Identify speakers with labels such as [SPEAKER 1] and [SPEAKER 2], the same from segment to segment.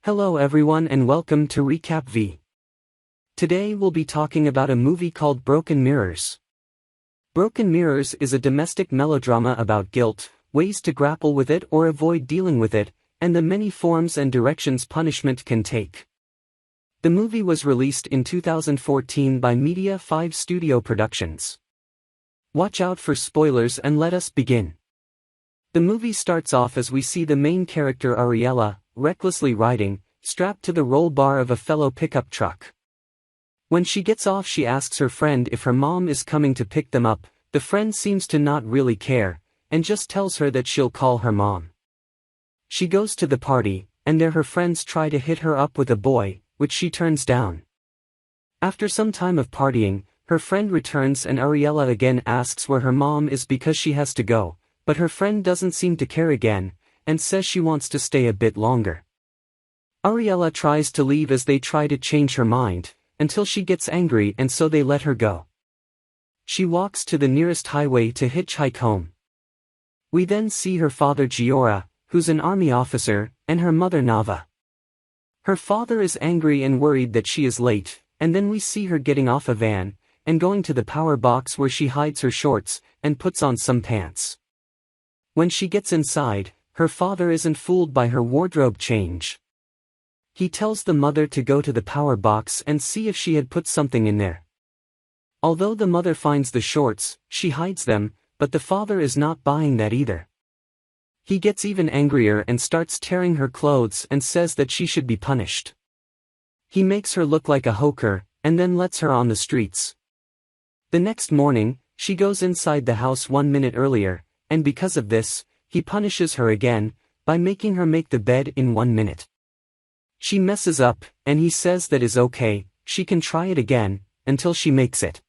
[SPEAKER 1] Hello everyone and welcome to Recap V. Today we'll be talking about a movie called Broken Mirrors. Broken Mirrors is a domestic melodrama about guilt, ways to grapple with it or avoid dealing with it, and the many forms and directions punishment can take. The movie was released in 2014 by Media 5 Studio Productions. Watch out for spoilers and let us begin. The movie starts off as we see the main character Ariela, recklessly riding, strapped to the roll bar of a fellow pickup truck. When she gets off she asks her friend if her mom is coming to pick them up. The friend seems to not really care, and just tells her that she'll call her mom. She goes to the party, and there her friends try to hit her up with a boy, which she turns down. After some time of partying, her friend returns and Ariela again asks where her mom is because she has to go, but her friend doesn't seem to care again, and says she wants to stay a bit longer. Ariela tries to leave as they try to change her mind, until she gets angry and so they let her go. She walks to the nearest highway to hitchhike home. We then see her father Giora, who's an army officer, and her mother Nava. Her father is angry and worried that she is late, and then we see her getting off a van, and going to the power box where she hides her shorts, and puts on some pants. When she gets inside, her father isn't fooled by her wardrobe change. He tells the mother to go to the power box and see if she had put something in there. Although the mother finds the shorts, she hides them, but the father is not buying that either. He gets even angrier and starts tearing her clothes and says that she should be punished. He makes her look like a hooker, and then lets her on the streets. The next morning, she goes inside the house 1 minute earlier, and because of this, he punishes her again, by making her make the bed in 1 minute. She messes up, and he says that is okay, she can try it again, until she makes it.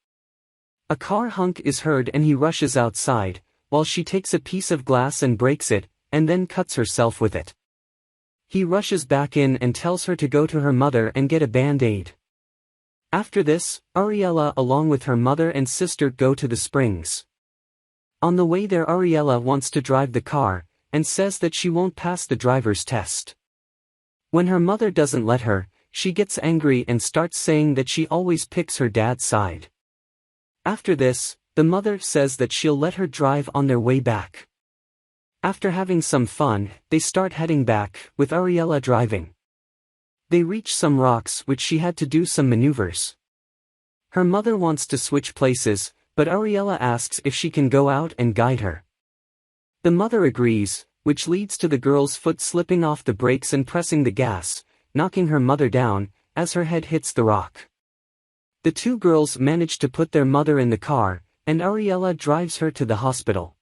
[SPEAKER 1] A car honk is heard and he rushes outside, while she takes a piece of glass and breaks it, and then cuts herself with it. He rushes back in and tells her to go to her mother and get a band-aid. After this, Ariela along with her mother and sister go to the springs. On the way there Ariela wants to drive the car, and says that she won't pass the driver's test. When her mother doesn't let her, she gets angry and starts saying that she always picks her dad's side. After this, the mother says that she'll let her drive on their way back. After having some fun, they start heading back, with Ariela driving. They reach some rocks which she had to do some maneuvers. Her mother wants to switch places, but Ariela asks if she can go out and guide her. The mother agrees, which leads to the girl's foot slipping off the brakes and pressing the gas, knocking her mother down, as her head hits the rock. The two girls manage to put their mother in the car, and Ariela drives her to the hospital.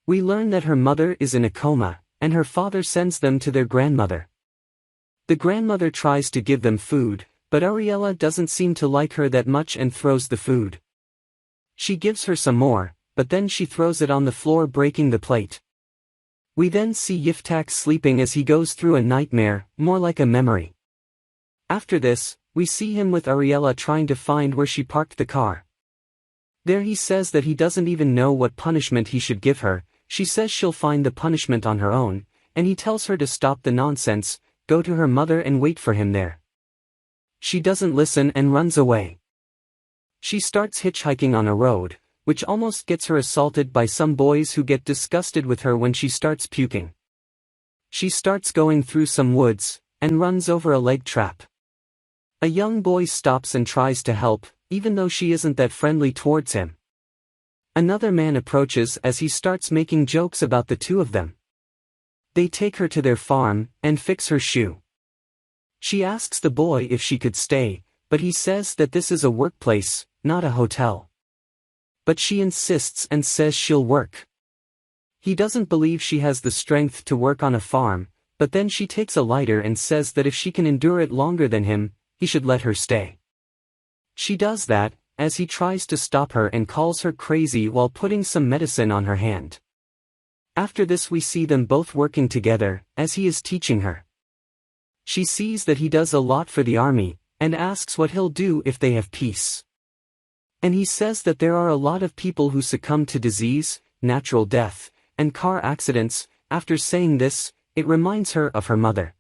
[SPEAKER 1] We learn that her mother is in a coma, and her father sends them to their grandmother. The grandmother tries to give them food, but Ariela doesn't seem to like her that much and throws the food. She gives her some more, but then she throws it on the floor breaking the plate. We then see Yiftach sleeping as he goes through a nightmare, more like a memory. After this, we see him with Ariela trying to find where she parked the car. There he says that he doesn't even know what punishment he should give her. She says she'll find the punishment on her own, and he tells her to stop the nonsense, go to her mother and wait for him there. She doesn't listen and runs away. She starts hitchhiking on a road, which almost gets her assaulted by some boys who get disgusted with her when she starts puking. She starts going through some woods, and runs over a leg trap. A young boy stops and tries to help, even though she isn't that friendly towards him. Another man approaches as he starts making jokes about the two of them. They take her to their farm, and fix her shoe. She asks the boy if she could stay, but he says that this is a workplace, not a hotel. But she insists and says she'll work. He doesn't believe she has the strength to work on a farm, but then she takes a lighter and says that if she can endure it longer than him, he should let her stay. She does that, as he tries to stop her and calls her crazy while putting some medicine on her hand. After this we see them both working together, as he is teaching her. She sees that he does a lot for the army, and asks what he'll do if they have peace. And he says that there are a lot of people who succumb to disease, natural death, and car accidents. After saying this, it reminds her of her mother.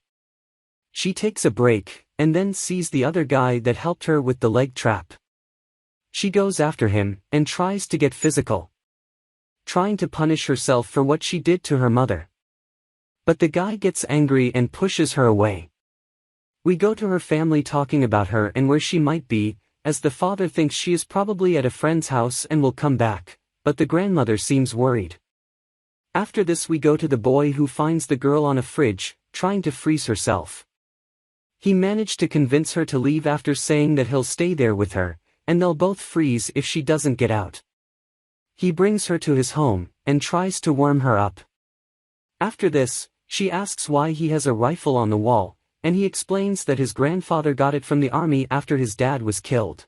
[SPEAKER 1] She takes a break, and then sees the other guy that helped her with the leg trap. She goes after him, and tries to get physical, trying to punish herself for what she did to her mother. But the guy gets angry and pushes her away. We go to her family talking about her and where she might be, as the father thinks she is probably at a friend's house and will come back, but the grandmother seems worried. After this we go to the boy who finds the girl on a fridge, trying to freeze herself. He managed to convince her to leave after saying that he'll stay there with her, and they'll both freeze if she doesn't get out. He brings her to his home, and tries to warm her up. After this, she asks why he has a rifle on the wall, and he explains that his grandfather got it from the army after his dad was killed.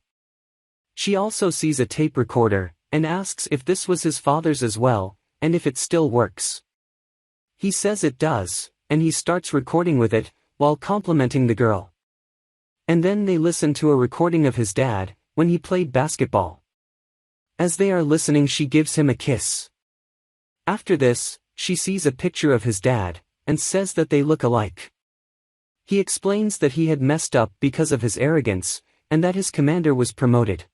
[SPEAKER 1] She also sees a tape recorder, and asks if this was his father's as well, and if it still works. He says it does, and he starts recording with it, while complimenting the girl. And then they listen to a recording of his dad, when he played basketball. As they are listening, she gives him a kiss. After this, she sees a picture of his dad, and says that they look alike. He explains that he had messed up because of his arrogance, and that his commander was promoted,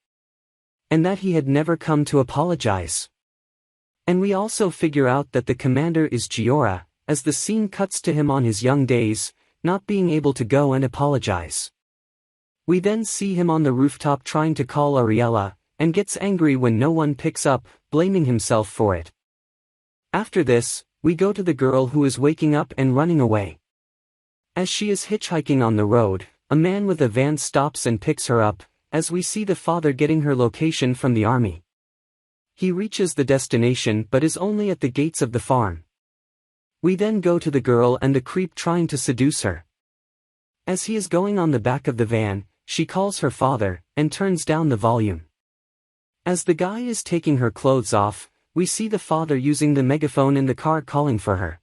[SPEAKER 1] and that he had never come to apologize. And we also figure out that the commander is Giora, as the scene cuts to him on his young days, not being able to go and apologize. We then see him on the rooftop trying to call Ariela, and gets angry when no one picks up, blaming himself for it. After this, we go to the girl who is waking up and running away. As she is hitchhiking on the road, a man with a van stops and picks her up, as we see the father getting her location from the army. He reaches the destination but is only at the gates of the farm. We then go to the girl and the creep trying to seduce her. As he is going on the back of the van, she calls her father, and turns down the volume. As the guy is taking her clothes off, we see the father using the megaphone in the car calling for her.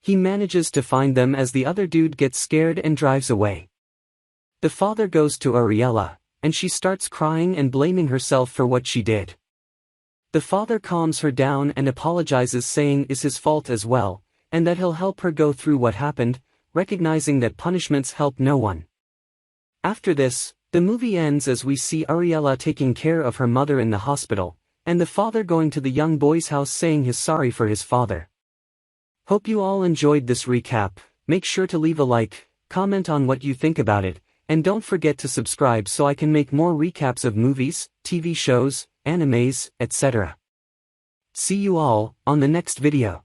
[SPEAKER 1] He manages to find them as the other dude gets scared and drives away. The father goes to Ariela, and she starts crying and blaming herself for what she did. The father calms her down and apologizes, saying it's his fault as well, and that he'll help her go through what happened, recognizing that punishments help no one. After this, the movie ends as we see Ariela taking care of her mother in the hospital, and the father going to the young boy's house saying he's sorry for his father. Hope you all enjoyed this recap. Make sure to leave a like, comment on what you think about it, and don't forget to subscribe so I can make more recaps of movies, TV shows, animes, etc. See you all on the next video.